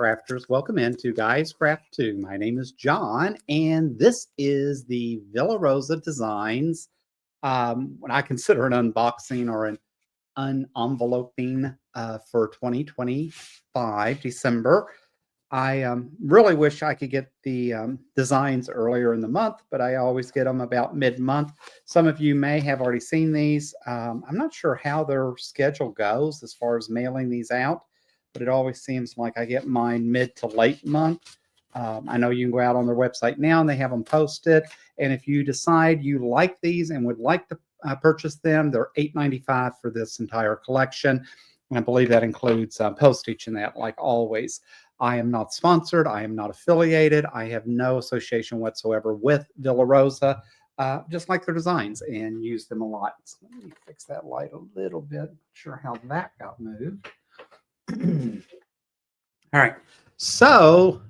crafters. Welcome into Guys Craft 2. My name is John, and this is the Villa Rosa Designs, what I consider an unboxing or an unenveloping for 2025 December. I really wish I could get the designs earlier in the month, but I always get them about mid-month. Some of you may have already seen these. I'm not sure how their schedule goes as far as mailing these out, but it always seems like I get mine mid to late month. I know you can go out on their website now and they have them posted. And if you decide you like these and would like to purchase them, they're $8.95 for this entire collection. And I believe that includes postage and that, like always. I am not sponsored. I am not affiliated. I have no association whatsoever with Villa Rosa. Just like their designs and use them a lot. So let me fix that light a little bit. Not sure how that got moved. All right. So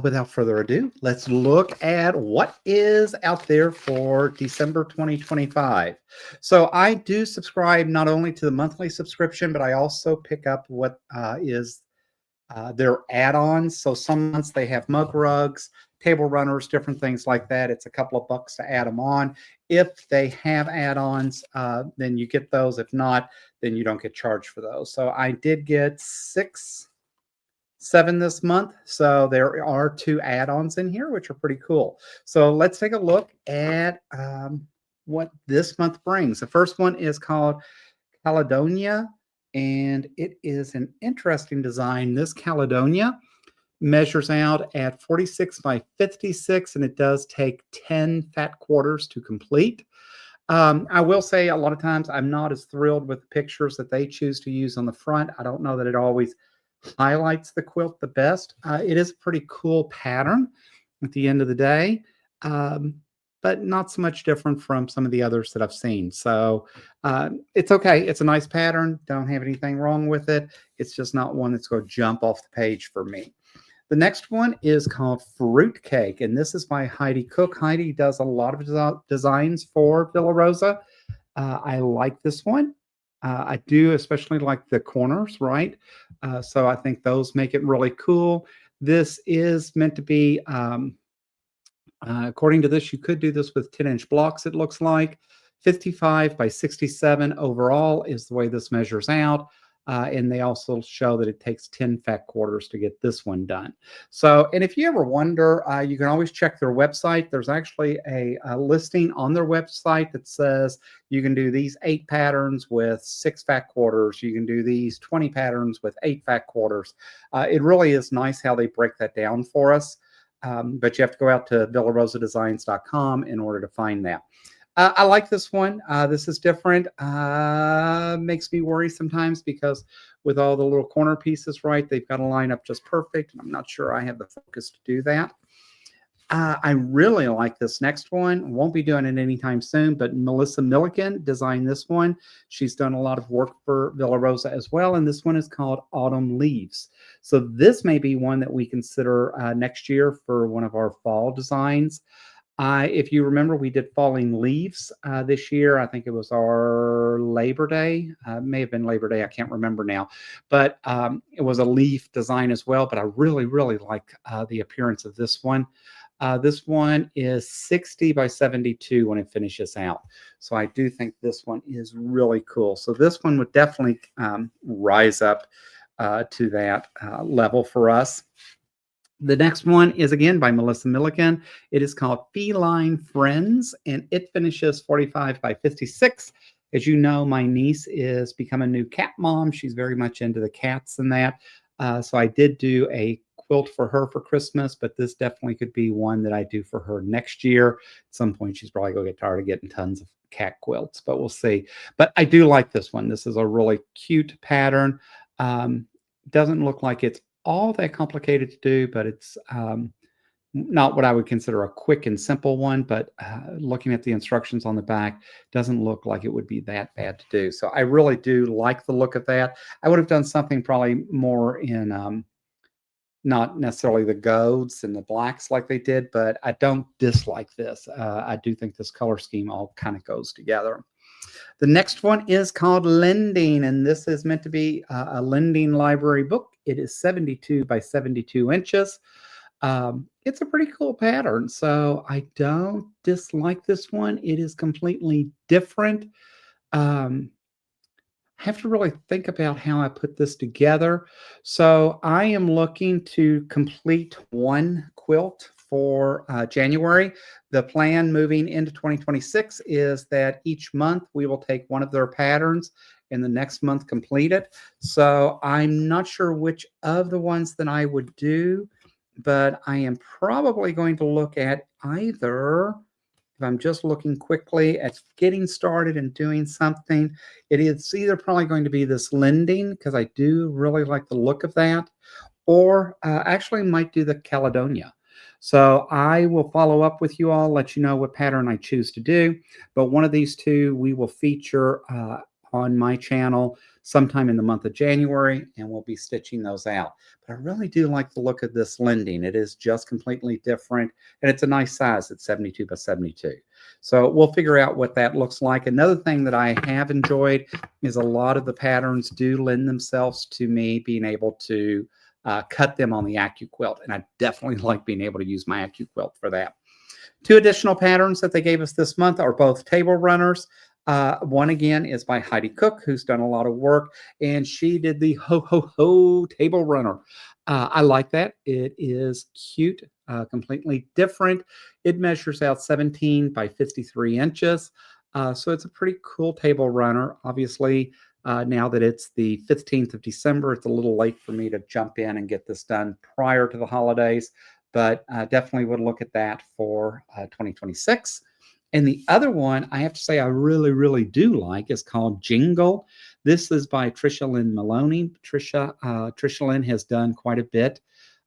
without further ado, let's look at what is out there for December 2025. So I do subscribe not only to the monthly subscription, but I also pick up what is their add-ons. So some months they have mug rugs, table runners, different things like that. It's a couple of bucks to add them on. If they have add-ons, then you get those. If not, then you don't get charged for those. So I did get 7 this month. So there are 2 add-ons in here, which are pretty cool. So let's take a look at what this month brings. The first one is called Caledonia, and it is an interesting design. This Caledonia measures out at 46 by 56, and it does take 10 fat quarters to complete. I will say a lot of times I'm not as thrilled with the pictures that they choose to use on the front. I don't know that it always highlights the quilt the best. It is a pretty cool pattern at the end of the day. But not so much different from some of the others that I've seen. So it's okay. It's a nice pattern. Don't have anything wrong with it. It's just not one that's going to jump off the page for me. The next one is called Fruitcake, and this is by Heidi Cook. Heidi does a lot of designs for Villa Rosa. I like this one. I do especially like the corners, right? So I think those make it really cool. This is meant to be... according to this, you could do this with 10-inch blocks, it looks like. 55 by 67 overall is the way this measures out. And they also show that it takes 10 fat quarters to get this one done. So, and if you ever wonder, you can always check their website. There's actually a listing on their website that says you can do these 8 patterns with 6 fat quarters. You can do these 20 patterns with 8 fat quarters. It really is nice how they break that down for us. But you have to go out to villarosadesigns.com in order to find that. I like this one. This is different. Makes me worry sometimes because with all the little corner pieces, right, they've got to line up just perfect. And I'm not sure I have the focus to do that. I really like this next one. Won't be doing it anytime soon, but Melissa Milliken designed this one. She's done a lot of work for Villa Rosa as well, and this one is called Autumn Leaves. So this may be one that we consider next year for one of our fall designs. If you remember, we did Falling Leaves this year. I think it was our Labor Day. It may have been Labor Day. I can't remember now. But it was a leaf design as well. But I really, really like the appearance of this one. This one is 60 by 72 when it finishes out. So I do think this one is really cool. So this one would definitely rise up to that level for us. The next one is again by Melissa Milliken. It is called Feline Friends, and it finishes 45 by 56. As you know, my niece is becoming a new cat mom. She's very much into the cats and that. So I did do a quilt for her for Christmas, but this definitely could be one that I do for her next year. At some point, she's probably going to get tired of getting tons of cat quilts, but we'll see. But I do like this one. This is a really cute pattern. Doesn't look like it's all that complicated to do, but it's not what I would consider a quick and simple one, but looking at the instructions on the back, doesn't look like it would be that bad to do. So I really do like the look of that. I would have done something probably more in not necessarily the golds and the blacks like they did, but I don't dislike this. I do think this color scheme all kind of goes together. The next one is called Lending, and this is meant to be a lending library book. It is 72 by 72 inches. It's a pretty cool pattern, so I don't dislike this one. It is completely different. Um, have to really think about how I put this together. So I am looking to complete one quilt for January. The plan moving into 2026 is that each month we will take one of their patterns and the next month complete it. So I'm not sure which of the ones that I would do, but I am probably going to look at either, if I'm just looking quickly at getting started and doing something, it is either probably going to be this lending, because I do really like the look of that, or actually might do the Caledonia. So I will follow up with you all, let you know what pattern I choose to do. But one of these two we will feature on my channel sometime in the month of January, and we'll be stitching those out. But I really do like the look of this lending. It is just completely different, and it's a nice size. It's 72 by 72. So we'll figure out what that looks like. Another thing that I have enjoyed is a lot of the patterns do lend themselves to me being able to cut them on the AccuQuilt, and I definitely like being able to use my AccuQuilt for that. Two additional patterns that they gave us this month are both table runners. One again is by Heidi Cook, who's done a lot of work, and she did the Ho Ho Ho table runner. I like that. It is cute, completely different. It measures out 17 by 53 inches. So it's a pretty cool table runner. Obviously, now that it's the 15th of December, it's a little late for me to jump in and get this done prior to the holidays, but definitely would look at that for 2026. And the other one I have to say I really, really do like is called Jingle. This is by Tricia Lynn Maloney. Tricia Lynn has done quite a bit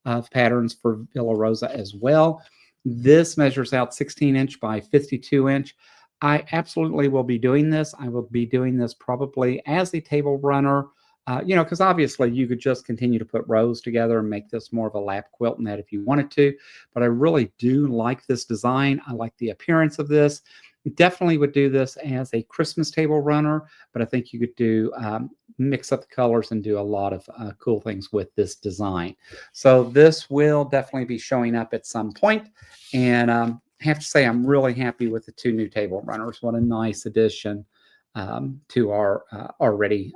of patterns for Villa Rosa as well. This measures out 16-inch by 52-inch. I absolutely will be doing this. I will be doing this probably as a table runner, because obviously you could just continue to put rows together and make this more of a lap quilt in that if you wanted to. But I really do like this design. I like the appearance of this. Definitely would do this as a Christmas table runner, but I think you could do mix up the colors and do a lot of cool things with this design. So this will definitely be showing up at some point, and I have to say I'm really happy with the two new table runners. What a nice addition to our already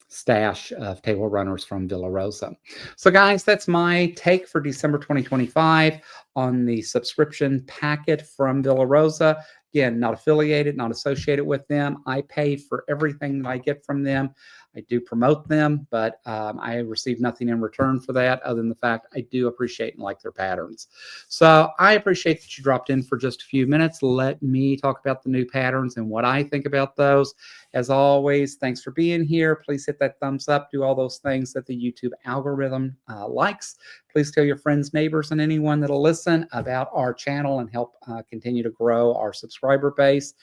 stash of table runners from Villa Rosa. So guys, that's my take for December 2025 on the subscription packet from Villa Rosa. Again, not affiliated, not associated with them. I pay for everything that I get from them. I do promote them, but I receive nothing in return for that other than the fact I do appreciate and like their patterns. So I appreciate that you dropped in for just a few minutes. Let me talk about the new patterns and what I think about those. As always, thanks for being here. Please hit that thumbs up. Do all those things that the YouTube algorithm likes. Please tell your friends, neighbors, and anyone that'll listen about our channel and help continue to grow our subscriber base.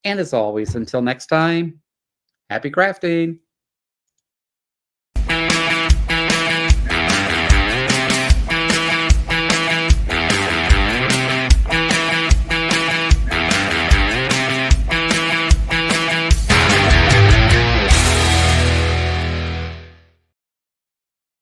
And as always, until next time, happy crafting.